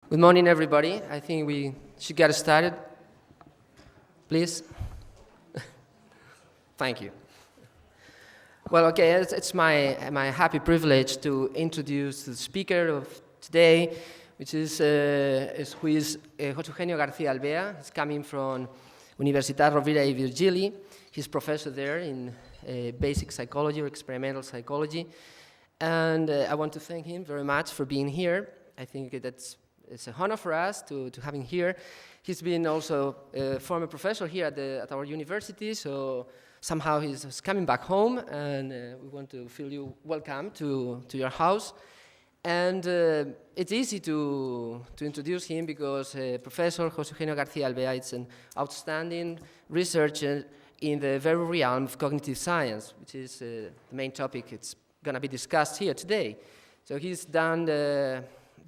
Good morning, everybody. I think we should get started. Please. Thank you. Well, okay, it's my happy privilege to introduce the speaker of today, which is José E García-Albea. He's coming from Universitat Rovira i Virgili. He's professor there in basic psychology or experimental psychology. And I want to thank him very much for being here. I think it's an honor for us to have him here. He's been also a former professor here at our university, so somehow he's coming back home, and we want to feel you welcome to your house. And it's easy to introduce him because Professor José E García-Albea is an outstanding researcher in the very realm of cognitive science, which is the main topic it's going to be discussed here today. So he's done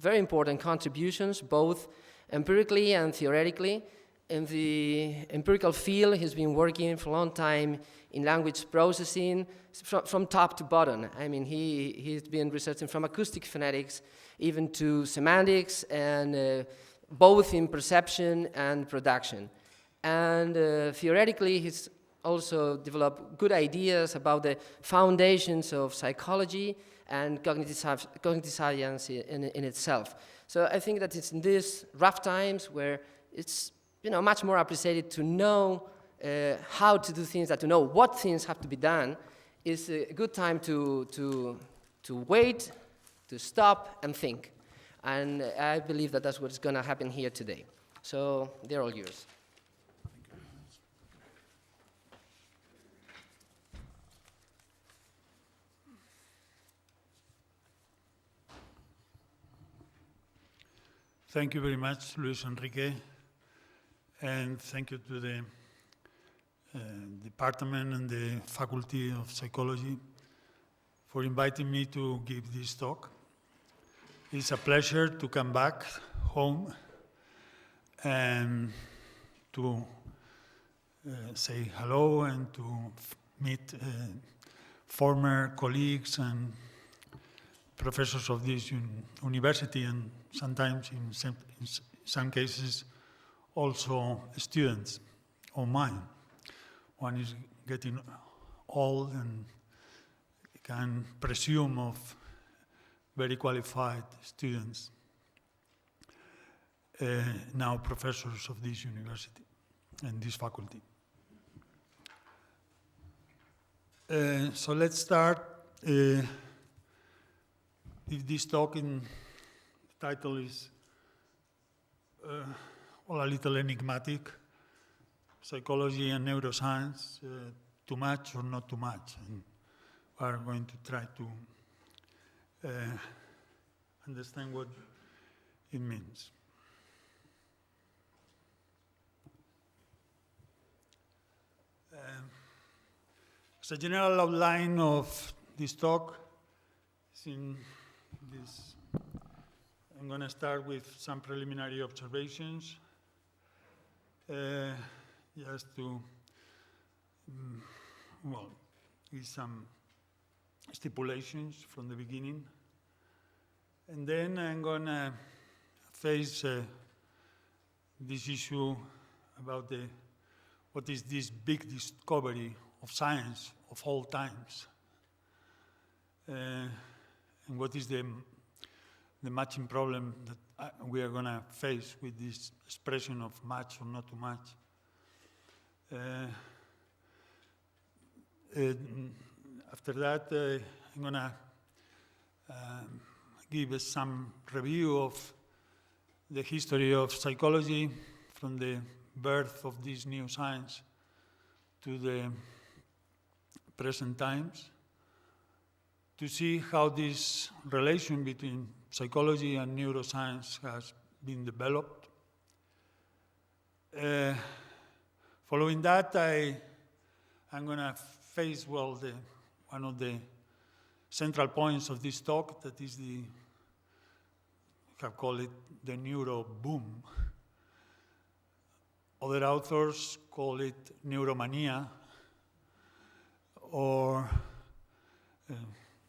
very important contributions, both empirically and theoretically. In the empirical field, he's been working for a long time in language processing from top to bottom. I mean, he's been researching from acoustic phonetics even to semantics, and both in perception and production. And theoretically, he's also developed good ideas about the foundations of psychology and cognitive science in itself. So I think that it's in these rough times where it's much more appreciated to know how to do things, to know what things have to be done. Is a good time to wait, to stop and think. And I believe that that's what's going to happen here today. So they're all yours. Thank you very much, Luis Enrique, and thank you to the department and the Faculty of Psychology for inviting me to give this talk. It's a pleasure to come back home and to say hello and to meet former colleagues and professors of this university, and sometimes in some cases also students of mine. One is getting old and can presume of very qualified students, now professors of this university and this faculty. So let's start. If this talk the title is a little enigmatic, psychology and neuroscience, too much or not too much, and we are going to try to understand what it means. As a general outline of this talk, I'm going to start with some preliminary observations, just to, give some stipulations from the beginning. And then I'm going to face this issue about what is this big discovery of science of all times. And what is the matching problem that we are going to face with this expression of much or not too much. After that, I'm going to give some review of the history of psychology from the birth of this new science to the present times, to see how this relation between psychology and neuroscience has been developed. Following that, I'm going to face, one of the central points of this talk, that is I have called it the neuro boom. Other authors call it neuromania, or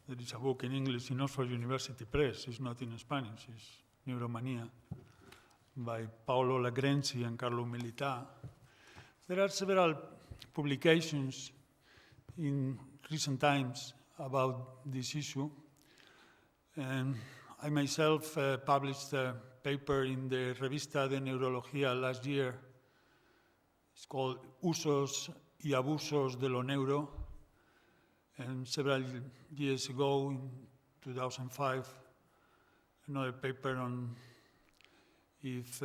there is a book in English in Oxford University Press. It's not in Spanish, it's Neuromania. by Paolo Lagrenzi and Carlo Milità. There are several publications in recent times about this issue, and I myself published a paper in the Revista de Neurología last year. It's called Usos y Abusos de lo Neuro, and several years ago, in 2005, another paper on if,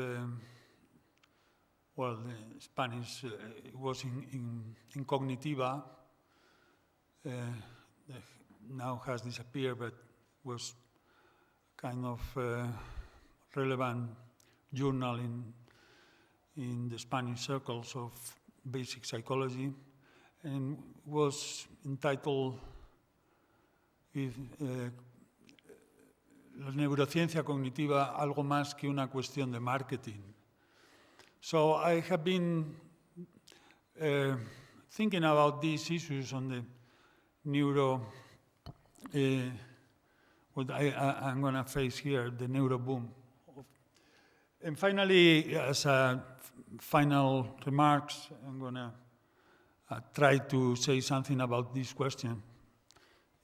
well, the Spanish was in Cognitiva, now has disappeared, but was kind of relevant journal in the Spanish circles of basic psychology, and was entitled La neurociencia cognitiva, algo más que una cuestión de marketing. So I have been thinking about these issues on the neuro, what I'm going to face here, the neuro boom. And finally, as a final remarks, I'm going to try to say something about this question.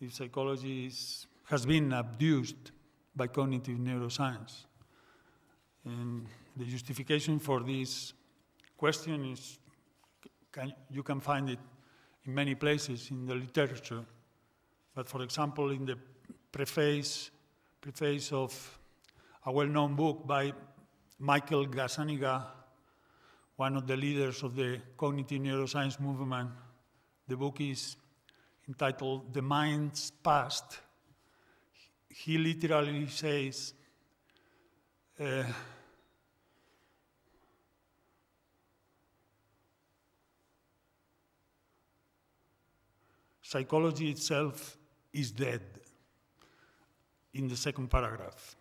If psychology has been abused by cognitive neuroscience. And the justification for this question is, you can find it in many places in the literature. But for example, in the preface of a well-known book by Michael Gazzaniga, one of the leaders of the cognitive neuroscience movement, the book is entitled The Mind's Past. He literally says, psychology itself is dead, in the second paragraph.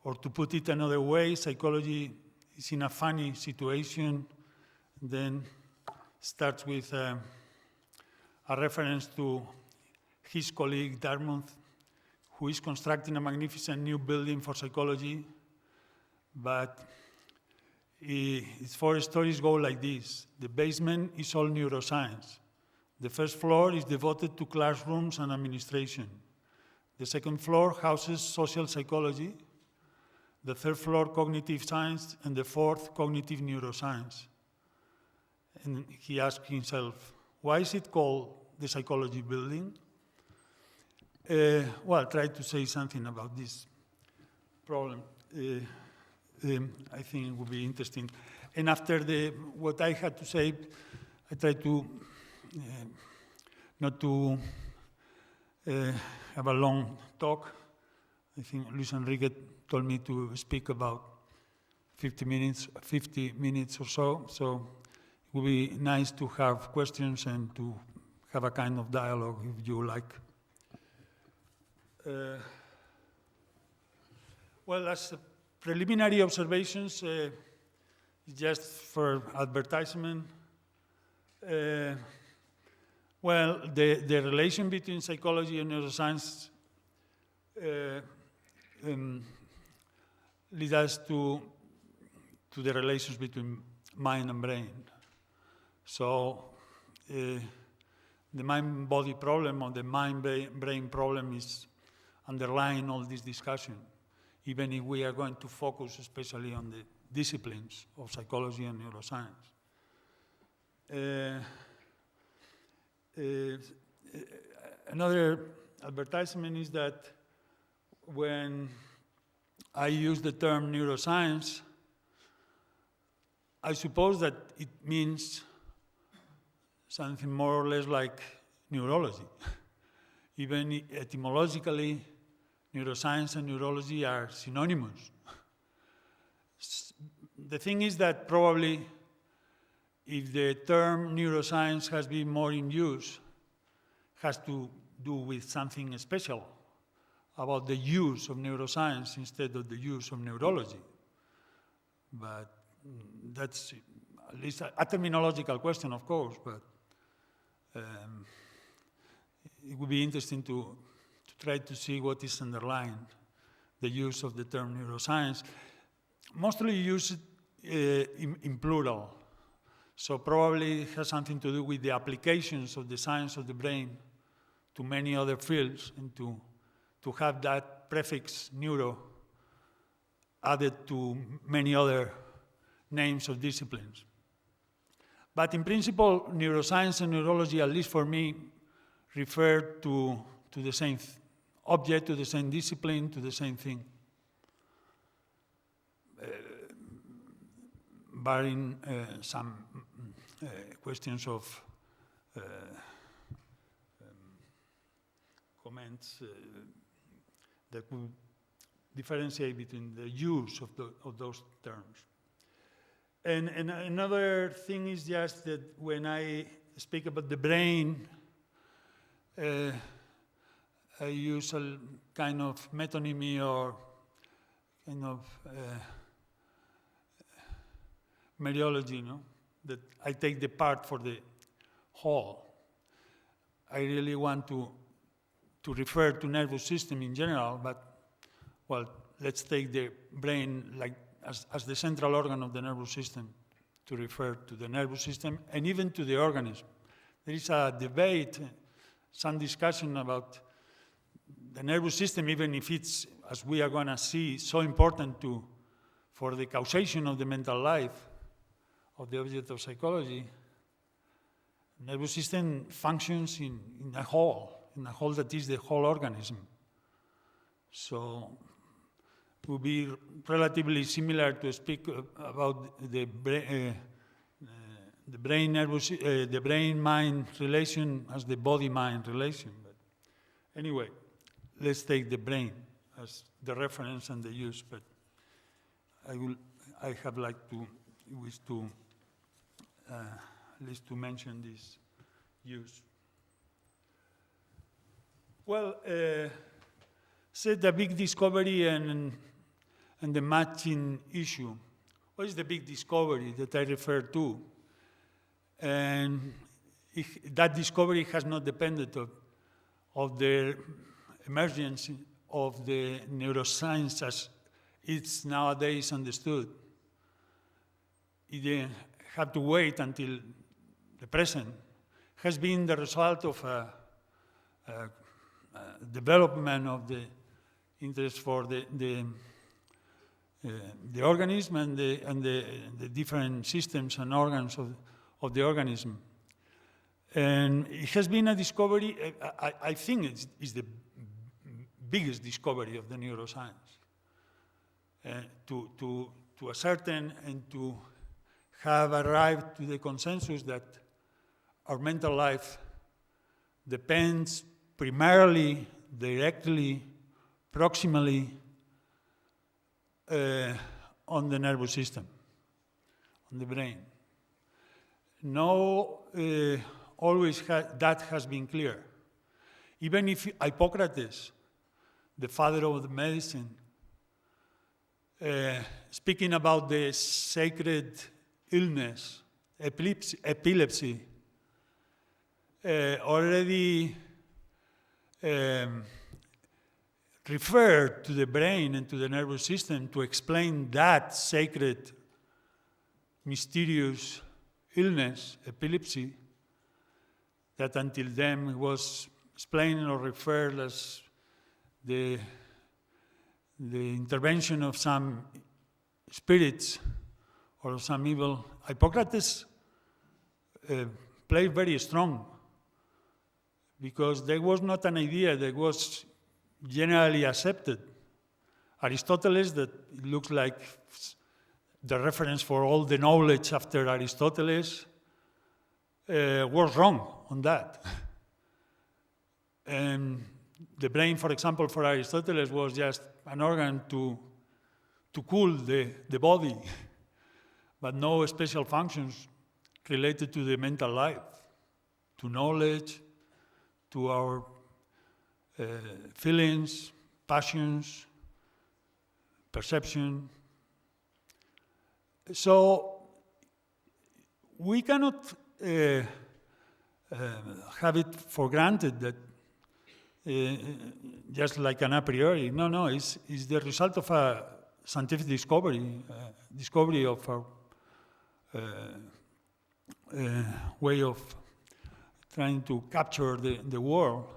Or to put it another way, psychology is in a funny situation, then starts with a reference to his colleague Dartmouth, who is constructing a magnificent new building for psychology, but its 4 stories go like this. The basement is all neuroscience. The first floor is devoted to classrooms and administration. The second floor houses social psychology. The third floor, cognitive science, and the fourth, cognitive neuroscience. And he asked himself, why is it called the psychology building? Well, I'll try to say something about this problem. I think it would be interesting. And after what I had to say, I try to not to have a long talk. I think Luis Enrique told me to speak about 50 minutes or so. So it would be nice to have questions and to have a kind of dialogue if you like. Well, as preliminary observations, just for advertisement, well, the relation between psychology and neuroscience leads us to the relations between mind and brain. So the mind-body problem or the mind-brain problem is underlying all this discussion, even if we are going to focus especially on the disciplines of psychology and neuroscience. Another advertisement is that when I use the term neuroscience, I suppose that it means something more or less like neurology. Even etymologically, neuroscience and neurology are synonymous. The thing is that probably if the term neuroscience has been more in use, has to do with something special about the use of neuroscience instead of the use of neurology. But that's at least a terminological question, of course, but it would be interesting to try to see what is underlying the use of the term neuroscience. mostly used in plural. So probably it has something to do with the applications of the science of the brain to many other fields, and to have that prefix neuro added to many other names of disciplines. But in principle, neuroscience and neurology, at least for me, refer to the same object, to the same discipline, to the same thing. Barring some questions of comments that could differentiate between the use of those terms. And another thing is just that when I speak about the brain, I use a kind of metonymy or kind of mereology, no? That I take the part for the whole. I really want to refer to nervous system in general, but, well, let's take the brain like as the central organ of the nervous system to refer to the nervous system and even to the organism. There is a debate, some discussion about the nervous system, even if it's, as we are going to see, so important for the causation of the mental life of the object of psychology. The nervous system functions in a whole that is the whole organism. So it would be relatively similar to speak about the brain-mind relation as the body-mind relation. But anyway, let's take the brain as the reference and the use. But I have wish to at least to mention this use. Well, said the big discovery and the matching issue. What is the big discovery that I refer to? And that discovery has not depended of the emergence of the neuroscience as it's nowadays understood. It had to wait until the present. Has been the result of a development of the interest for the organism and the different systems and organs of the organism. And it has been a discovery, I think it's the biggest discovery of the neuroscience. To ascertain and to have arrived to the consensus that our mental life depends primarily, directly, proximally on the nervous system, on the brain. No, always that has been clear. Even if Hippocrates, the father of the medicine, speaking about the sacred illness, epilepsy, already referred to the brain and to the nervous system to explain that sacred, mysterious illness, epilepsy, that until then was explained or referred as the intervention of some spirits or some evil. Hippocrates played very strong because there was not an idea that was generally accepted. Aristoteles, that it looks like the reference for all the knowledge after Aristoteles, was wrong on that. And the brain, for example, for Aristoteles was just an organ to cool the body, but no special functions related to the mental life, to knowledge, to our feelings, passions, perception. So we cannot have it for granted that just like an a priori. No, it's the result of a scientific discovery of our way of trying to capture the world.